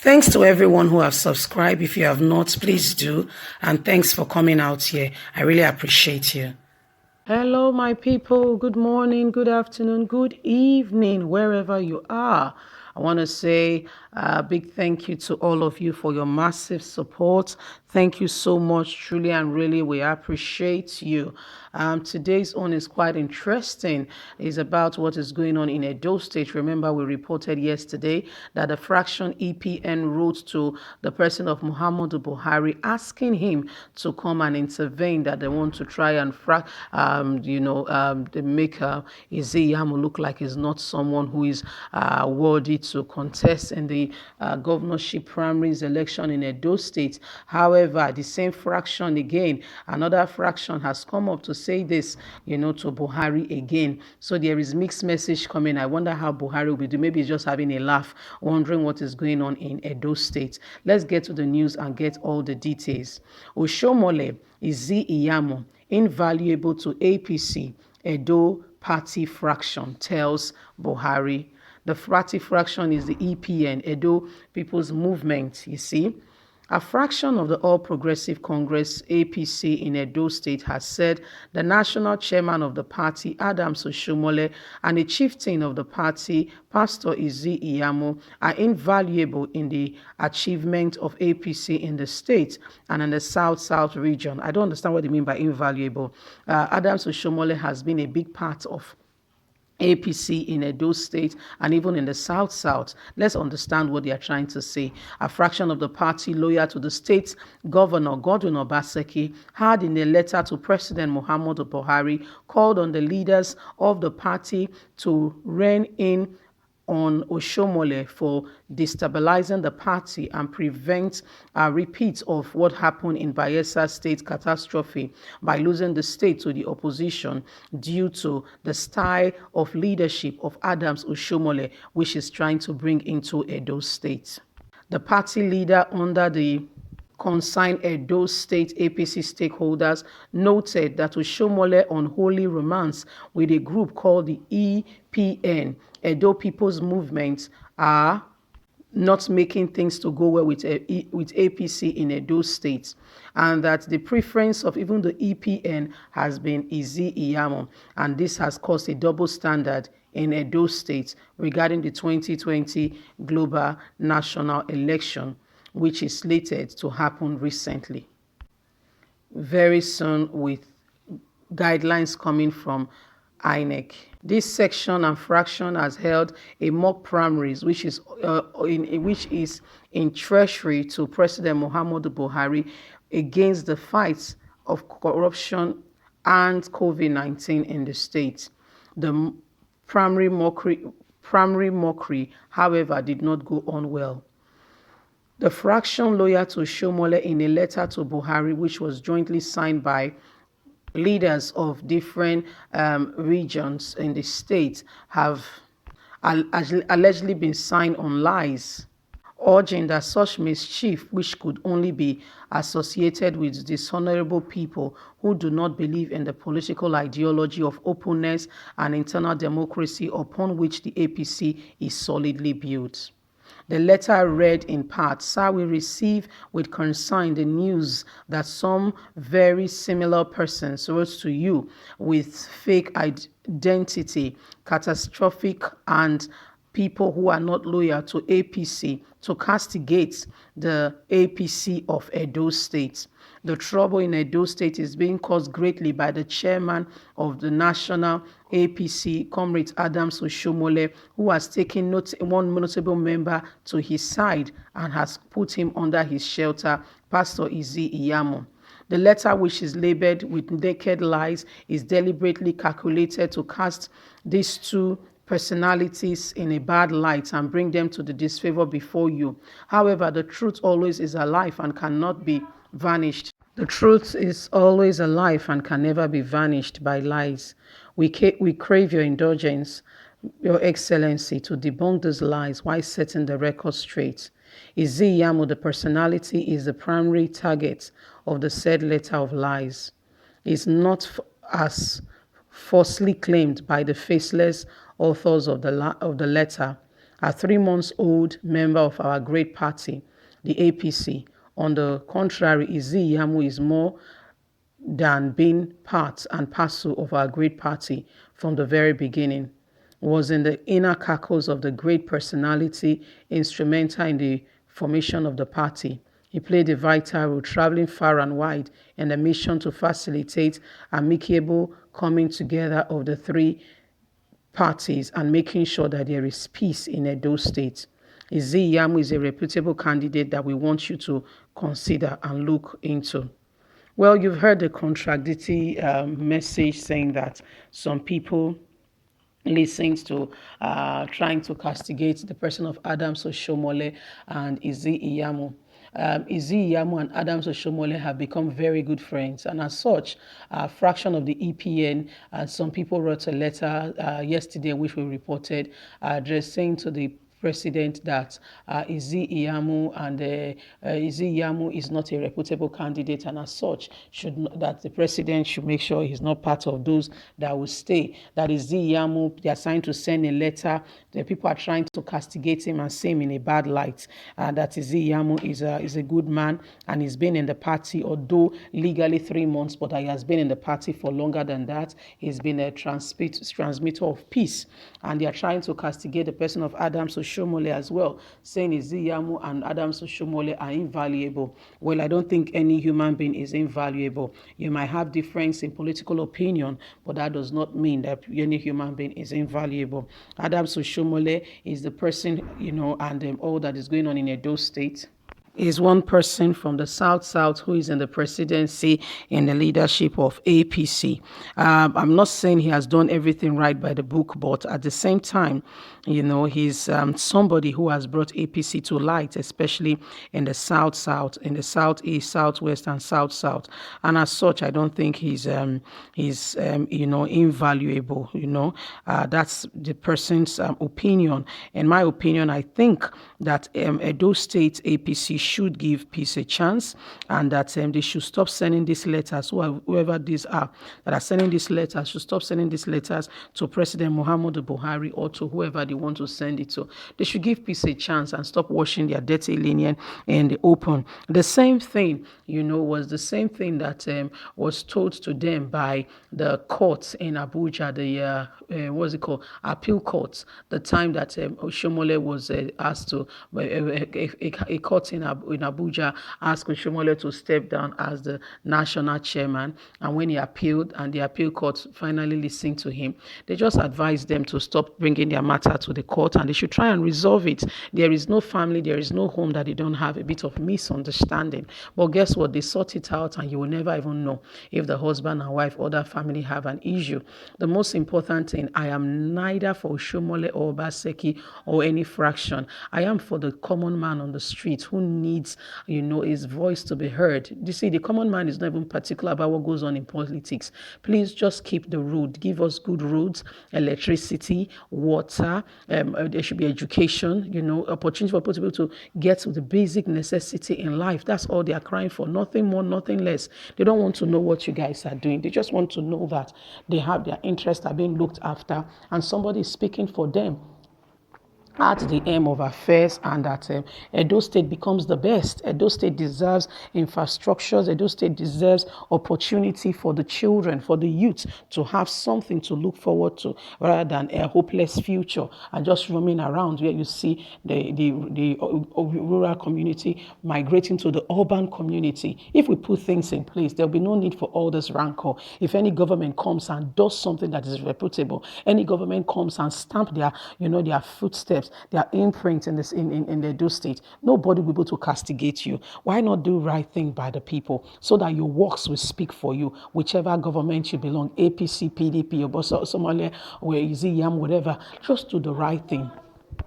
Thanks to everyone who have subscribed. If you have not, please do. And thanks for coming out here. I really appreciate you. Hello, my people. Good morning, good afternoon, good evening, wherever you are. I want to say a big thank you to all of you for your massive support. Thank you so much, truly and really. We appreciate you. Today's one is quite interesting. It's about what is going on in Edo State. Remember, we reported yesterday that the fraction EPN wrote to the person of Muhammadu Buhari asking him to come and intervene, that they want to try and they make Iyamu look like he's not someone who is worthy to contest in the governorship primaries election in Edo State. However, the same fraction again, another fraction has come up to say this, to Buhari again. So there is mixed message coming. I wonder how Buhari will do. Maybe he's just having a laugh, wondering what is going on in Edo State. Let's get to the news and get all the details. Oshiomhole is Iyamu invaluable to APC, Edo Party fraction, tells Buhari. The party fraction is the EPN, Edo People's Movement, you see. A fraction of the All Progressive Congress, APC, in Edo State has said the national chairman of the party, Oshiomhole, and the chieftain of the party, Pastor Iyamu, are invaluable in the achievement of APC in the state and in the South-South region. I don't understand what they mean by invaluable. Oshiomhole has been a big part of APC in Edo State and even in the South-South. Let's understand what they are trying to say. A fraction of the party loyal to the state governor, Godwin Obaseki, had in a letter to President Muhammadu Buhari called on the leaders of the party to rein in on Oshiomhole for destabilizing the party and prevent a repeat of what happened in Bayelsa State catastrophe by losing the state to the opposition due to the style of leadership of Oshiomhole, which is trying to bring into Edo State. The party leader under the concerned Edo State APC stakeholders noted that Oshiomhole unholy romance with a group called the EPN, Edo People's Movement, are not making things to go well with APC in Edo State, and that the preference of even the EPN has been Iyamu, and this has caused a double standard in Edo State regarding the 2020 global national election, which is slated to happen recently. Very soon, with guidelines coming from INEC. This section and fraction has held a mock primaries, which is in treasury to President Muhammadu Buhari against the fight of corruption and COVID-19 in the state. The primary mockery, however, did not go on well. The fraction loyal to Oshiomhole, in a letter to Buhari, which was jointly signed by leaders of different regions in the state, have allegedly been signed on lies, urging that such mischief, which could only be associated with dishonorable people who do not believe in the political ideology of openness and internal democracy upon which the APC is solidly built. The letter read in part, "Sir, we receive with concern the news that some very similar persons wrote to you with fake identity, catastrophic, and people who are not loyal to APC to castigate the APC of Edo State. The trouble in Edo State is being caused greatly by the chairman of the national APC, Comrade Oshiomhole, who has taken one notable member to his side and has put him under his shelter, Pastor Iyamu. The letter, which is labeled with naked lies, is deliberately calculated to cast these two personalities in a bad light and bring them to the disfavor before you. However, the truth always is alive and cannot be vanished. The truth is always alive and can never be vanished by lies. We crave your indulgence, Your Excellency, to debunk these lies while setting the record straight. Iyamu, the personality, is the primary target of the said letter of lies. Is not as falsely claimed by the faceless authors of the letter, a 3 months old member of our great party, the APC. On the contrary, Iyamu is more than being part and parcel of our great party from the very beginning. Was in the inner circles of the great personality, instrumental in the formation of the party. He played a vital role, traveling far and wide in the mission to facilitate amicable coming together of the three parties and making sure that there is peace in Edo State. Iyamu is a reputable candidate that we want you to consider and look into. Well, you've heard the contradictory message saying that some people listens to trying to castigate the person of Adams Oshiomhole and Iyamu. Iyamu and Adams Oshiomhole have become very good friends, and as such, a fraction of the EPN, some people wrote a letter yesterday, which we reported, addressing to the president that Iyamu and Iyamu is not a reputable candidate, and as such, that the president should make sure he's not part of those that will stay. That Iyamu, they are trying to send a letter. The people are trying to castigate him and see him in a bad light. That Iyamu is a good man and he's been in the party, although legally 3 months, but he has been in the party for longer than that. He's been a transmitter of peace, and they are trying to castigate the person of Adams Oshiomhole as well, saying Iyamu and Adams Oshiomhole are invaluable. Well, I don't think any human being is invaluable. You might have difference in political opinion, but that does not mean that any human being is invaluable. Adams Oshiomhole is the person, and all that is going on in Edo State is one person from the South who is in the presidency in the leadership of APC. I'm not saying he has done everything right by the book, but at the same time, he's somebody who has brought APC to light, especially in the South, in the Southeast, Southwest, and South. And as such, I don't think he's invaluable. That's the person's opinion. In my opinion, I think that Edo State APC should give peace a chance, and that they should stop sending these letters, whoever these are that are sending these letters, should stop sending these letters to President Muhammadu Buhari or to whoever they want to send it to. They should give peace a chance and stop washing their dirty linen in the open. The same thing, was the same thing that was told to them by the courts in Abuja, the appeal courts, the time that Oshiomhole was asked to, a court in Abuja asked Oshiomhole to step down as the national chairman, and when he appealed and the appeal court finally listened to him, they just advised them to stop bringing their matter to the court and they should try and resolve it. There is no family, there is no home that they don't have a bit of misunderstanding. But guess what? They sort it out and you will never even know if the husband and wife or the family have an issue. The most important thing, I am neither for Oshiomhole or Obaseki or any fraction. I am for the common man on the street who needs, his voice to be heard. You see, the common man is not even particular about what goes on in politics. Please just keep the road. Give us good roads, electricity, water. There should be education, opportunity for people to get to the basic necessity in life. That's all they are crying for. Nothing more, nothing less. They don't want to know what you guys are doing. They just want to know that they have their interests are being looked after and somebody is speaking for them at the aim of affairs, and that Edo State becomes the best. Edo State deserves infrastructures. Edo State deserves opportunity for the children, for the youth to have something to look forward to rather than a hopeless future and just roaming around where you see the rural community migrating to the urban community. If we put things in place, there'll be no need for all this rancor. If any government comes and does something that is reputable, any government comes and stamp their footsteps, their imprint in the Edo State, nobody will be able to castigate you. Why not do right thing by the people so that your works will speak for you, whichever government you belong, APC, PDP, or Somalia, or Iyamu, whatever. Just do the right thing.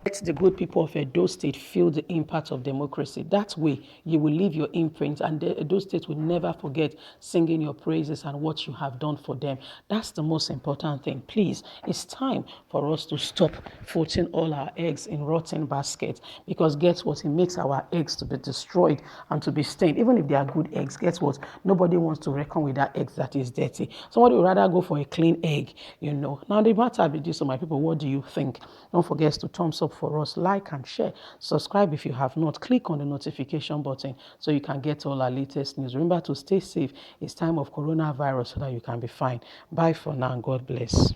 Let the good people of Edo State feel the impact of democracy. That way, you will leave your imprint, and the Edo State will never forget singing your praises and what you have done for them. That's the most important thing. Please, it's time for us to stop putting all our eggs in rotten baskets, because guess what? It makes our eggs to be destroyed and to be stained. Even if they are good eggs, guess what? Nobody wants to reckon with that egg that is dirty. Somebody would rather go for a clean egg, Now, the matter with this, so my people, what do you think? Don't forget to thumbs up for us. Like and share. Subscribe if you have not. Click on the notification button so you can get all our latest news. Remember to stay safe. It's time of coronavirus so that you can be fine. Bye for now and God bless.